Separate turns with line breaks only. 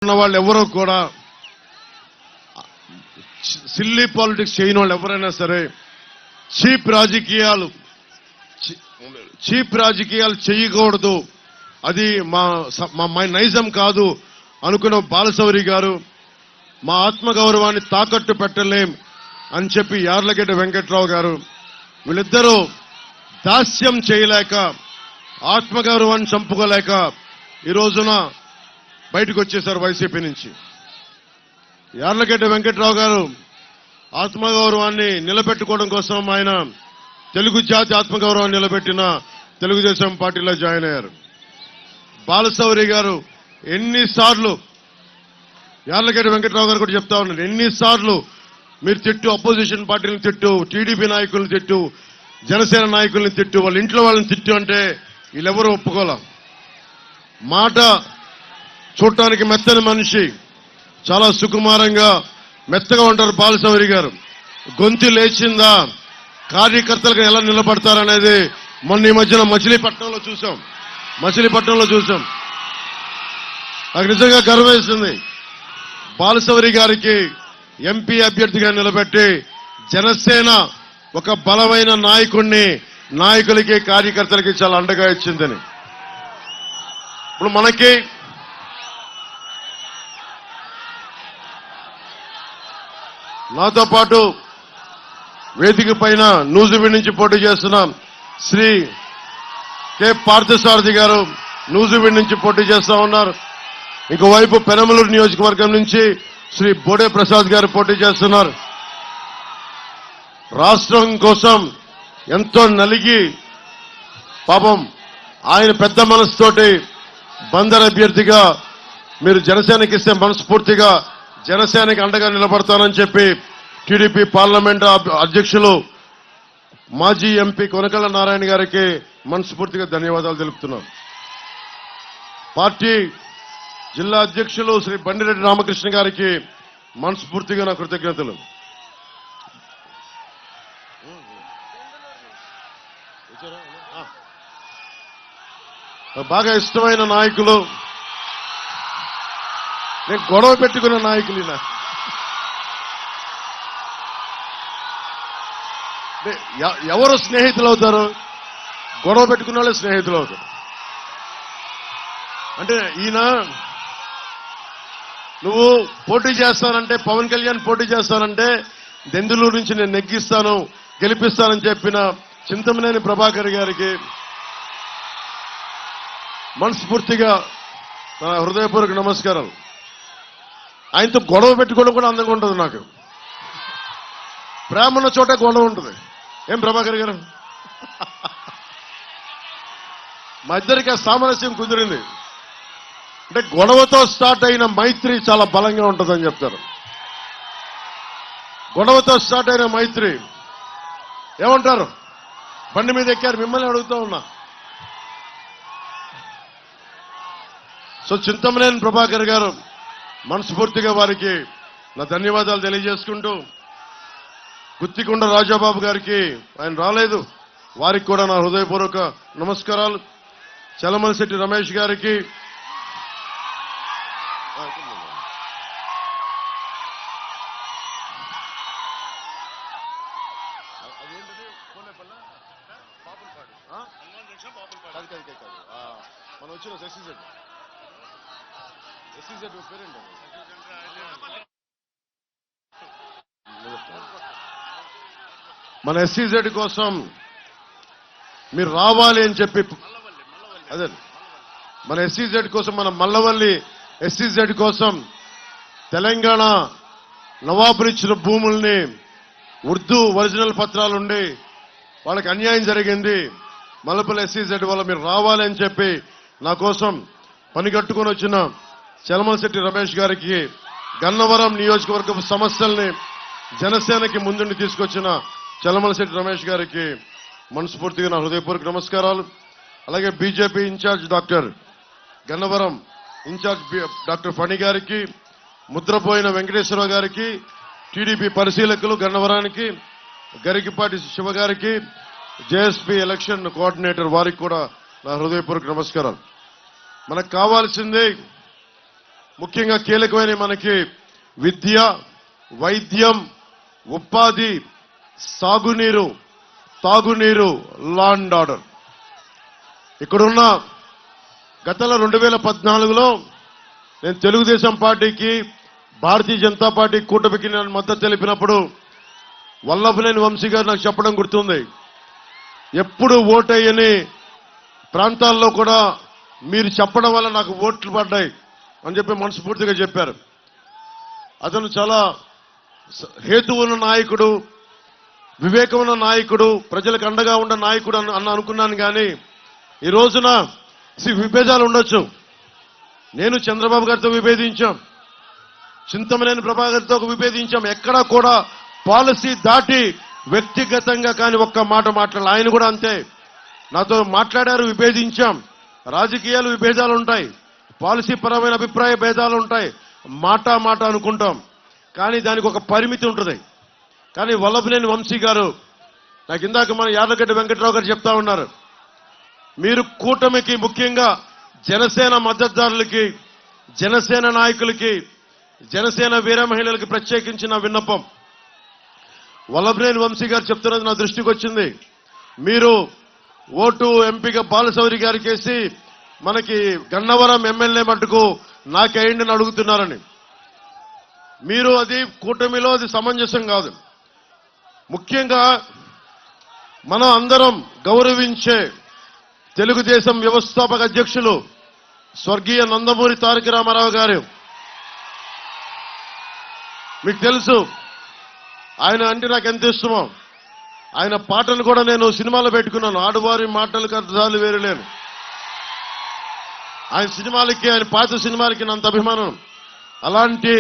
ఉన్న వాళ్ళు ఎవరో కూడా సిల్లీ పాలిటిక్స్ చేయని వాళ్ళు ఎవరైనా సరే చీప్ రాజకీయాలు చేయకూడదు, అది మా నైజం కాదు అనుకున్న బాలశౌరి గారు మా ఆత్మగౌరవాన్ని తాకట్టు పెట్టలేం అని చెప్పి యార్లగడ్డ వెంకట్రావు గారు వీళ్ళిద్దరూ దాస్యం చేయలేక ఆత్మగౌరవాన్ని చంపుకోలేక ఈ రోజున బయటకు వచ్చేశారు వైసీపీ నుంచి. యార్లగడ్డ వెంకట్రావు గారు ఆత్మగౌరవాన్ని నిలబెట్టుకోవడం కోసం ఆయన తెలుగు జాతి ఆత్మగౌరవాన్ని నిలబెట్టిన తెలుగుదేశం పార్టీలో జాయిన్ అయ్యారు. బాలశౌరి గారు ఎన్నిసార్లు, యార్లగడ్డ వెంకట్రావు గారు కూడా చెప్తా ఉన్నారు, ఎన్నిసార్లు మీరు తిట్టు, అపోజిషన్ పార్టీలను తిట్టు, టీడీపీ నాయకులను తిట్టు, జనసేన నాయకులను తిట్టు, వాళ్ళ ఇంట్లో వాళ్ళని తిట్టు అంటే వీళ్ళెవరూ ఒప్పుకోలే. మాట చూడటానికి మెత్తని మనిషి, చాలా సుకుమారంగా మెత్తగా ఉంటారు బాలశౌరి గారు. గొంతు లేచిందా కార్యకర్తలకు ఎలా నిలబడతారనేది మొన్న ఈ మధ్యన మచిలీపట్నంలో చూసాం. నాకు నిజంగా గర్వేస్తుంది. బాలశౌరి గారికి ఎంపీ అభ్యర్థిగా నిలబెట్టి జనసేన ఒక బలమైన నాయకులకి కార్యకర్తలకి చాలా అండగా ఇచ్చిందని. ఇప్పుడు మనకి నాతో పాటు వేదిక పైన నూజివీడు నుంచి పోటీ చేస్తున్న శ్రీ కె పార్థసారథి గారు నూజివీడు నుంచి పోటీ చేస్తా ఉన్నారు. ఇంకోవైపు పెనమలూరు నియోజకవర్గం నుంచి శ్రీ బోడే ప్రసాద్ గారు పోటీ చేస్తున్నారు. రాష్ట్రం కోసం ఎంతో నలిగి పాపం ఆయన పెద్ద మనసుతోటి బందర్ అభ్యర్థిగా మీరు జనసేనకి ఇస్తే మనస్ఫూర్తిగా జనసేనకి అండగా నిలబడతానని చెప్పి టీడీపీ పార్లమెంట్ అధ్యక్షులు మాజీ ఎంపీ కొనకళ్ళ నారాయణ గారికి మనస్ఫూర్తిగా ధన్యవాదాలు తెలుపుతున్నాం. పార్టీ జిల్లా అధ్యక్షులు శ్రీ బండిరెడ్డి రామకృష్ణ గారికి మనస్ఫూర్తిగా నా కృతజ్ఞతలు. బాగా ఇష్టమైన నాయకులు, నేను గొడవ పెట్టుకున్న నాయకులు, ఎవరు స్నేహితులు అవుతారు? గొడవ పెట్టుకున్న వాళ్ళే స్నేహితులు అవుతారు. అంటే ఈయన నువ్వు పోటీ చేస్తానంటే, పవన్ కళ్యాణ్ పోటీ చేస్తానంటే దెందులూరు నుంచి నేను నెగ్గిస్తాను, గెలిపిస్తానని చెప్పిన చింతమనేని ప్రభాకర్ గారికి మనస్ఫూర్తిగా నా హృదయపూర్వక నమస్కారాలు. ఆయనతో గొడవ పెట్టుకోవడం కూడా అందంగా ఉంటుంది. నాకు ప్రేమ ఉన్న చోట గొడవ ఉంటుంది. ఏం ప్రభాకర్ గారు, మా ఇద్దరికి సామరస్యం కుదిరింది. అంటే గొడవతో స్టార్ట్ అయిన మైత్రి చాలా బలంగా ఉంటుందని చెప్తారు. గొడవతో స్టార్ట్ అయిన మైత్రి ఏమంటారు? బండి మీద ఎక్కారు, మిమ్మల్ని అడుగుతూ ఉన్నా. సో చింతమనేని ప్రభాకర్ గారు మనస్ఫూర్తిగా వారికి నా ధన్యవాదాలు తెలియజేసుకుంటూ, గుత్తికొండ రాజాబాబు గారికి, ఆయన రాలేదు, వారికి కూడా నా హృదయపూర్వక నమస్కారాలు. చలమలశెట్టి రమేష్ గారికి, మనం వచ్చిన ఎస్సీజెడ్ పేరేంటి, మన ఎస్సీజెడ్ కోసం మీరు రావాలి అని చెప్పి, అదే మన ఎస్సీజెడ్ కోసం, మన మల్లవల్లి ఎస్సీజెడ్ కోసం తెలంగాణ నవాబులు ఇచ్చిన భూముల్ని ఉర్దూ ఒరిజినల్ పత్రాలుండి వాళ్ళకి అన్యాయం జరిగింది. మల్లపల్లి ఎస్సీజెడ్ వల్ల మీరు రావాలి అని చెప్పి నా కోసం పనిగట్టుకుని వచ్చిన చలమలశెట్టి రమేష్ గారికి, గన్నవరం నియోజకవర్గ సమస్యల్ని జనసేనకి ముందుండి తీసుకొచ్చిన చలమలశెట్టి రమేష్ గారికి మనస్ఫూర్తిగా నా హృదయపూర్వక నమస్కారాలు. అలాగే BJP incharge Gannavaram incharge doctor Phani గారికి, ముద్రపోయిన వెంకటేశ్వరరావు గారికి, టీడీపీ పరిశీలకులు గన్నవరానికి గరికిపాటి శివ గారికి, జేఎస్పీ ఎలక్షన్ కోఆర్డినేటర్ వారికి కూడా నా హృదయపూర్వక నమస్కారాలు. మనకు కావాల్సింది ముఖ్యంగా కీలకమైన మనకి విద్య, వైద్యం, ఉపాధి, సాగునీరు, తాగునీరు, లా అండ్ ఆర్డర్. ఇక్కడున్న గతంలో 2014లో నేను తెలుగుదేశం పార్టీకి, భారతీయ జనతా పార్టీ కూటమికి నేను మద్దతు తెలిపినప్పుడు వల్లభనేని వంశీ గారు నాకు చెప్పడం గుర్తుంది. ఎప్పుడు ఓటయ్యని ప్రాంతాల్లో కూడా మీరు చెప్పడం వల్ల నాకు ఓట్లు పడ్డాయి అని చెప్పి మనస్ఫూర్తిగా చెప్పారు. అతను చాలా హేతువు ఉన్న నాయకుడు, వివేకం ఉన్న నాయకుడు, ప్రజలకు అండగా ఉన్న నాయకుడు అనుకున్నాను. కానీ ఈ రోజున విభేదాలు ఉండొచ్చు. నేను చంద్రబాబు గారితో విభేదించాం, చింతమనేని ప్రభాకర్తో విభేదించాం. ఎక్కడా కూడా పాలసీ దాటి వ్యక్తిగతంగా కానీ ఒక్క మాట మాట్లాడాలి. ఆయన కూడా అంతే నాతో మాట్లాడారు, విభేదించాం. రాజకీయాలు విభేదాలు ఉంటాయి, పాలసీ పరమైన అభిప్రాయ భేదాలు ఉంటాయి, మాట అనుకుంటాం. కానీ దానికి ఒక పరిమితి ఉంటుంది. కానీ వల్లభనేని వంశీ గారు నాకు ఇందాక మన యార్లగడ్డ వెంకట్రావు గారు చెప్తా ఉన్నారు, మీరు కూటమికి, ముఖ్యంగా జనసేన మద్దతుదారులకి, జనసేన నాయకులకి, జనసేన వీర మహిళలకి ప్రత్యేకించిన విన్నపం. వల్లభనేని వంశీ గారు చెప్తున్నది నా దృష్టికి వచ్చింది. మీరు ఓటు ఎంపీగా బాలశౌరి గారికి వేసి మనకి గన్నవరం ఎమ్మెల్యే మట్టుకు నాకేయండి అని అడుగుతున్నారని. మీరు అది కూటమిలో అది సమంజసం కాదు. ముఖ్యంగా మనం అందరం గౌరవించే తెలుగుదేశం వ్యవస్థాపక అధ్యక్షులు స్వర్గీయ నందమూరి తారక రామారావు గారు, మీకు తెలుసు ఆయన అంటే నాకు ఎంత ఇష్టమో. ఆయన పాటలు కూడా నేను సినిమాలో పెట్టుకున్నాను. ఆడవారి మాటలకు అర్థాలు వేరులేను. ఆయన సినిమాలకి, ఆయన పాత సినిమాలకి నంత అభిమానం. అలాంటి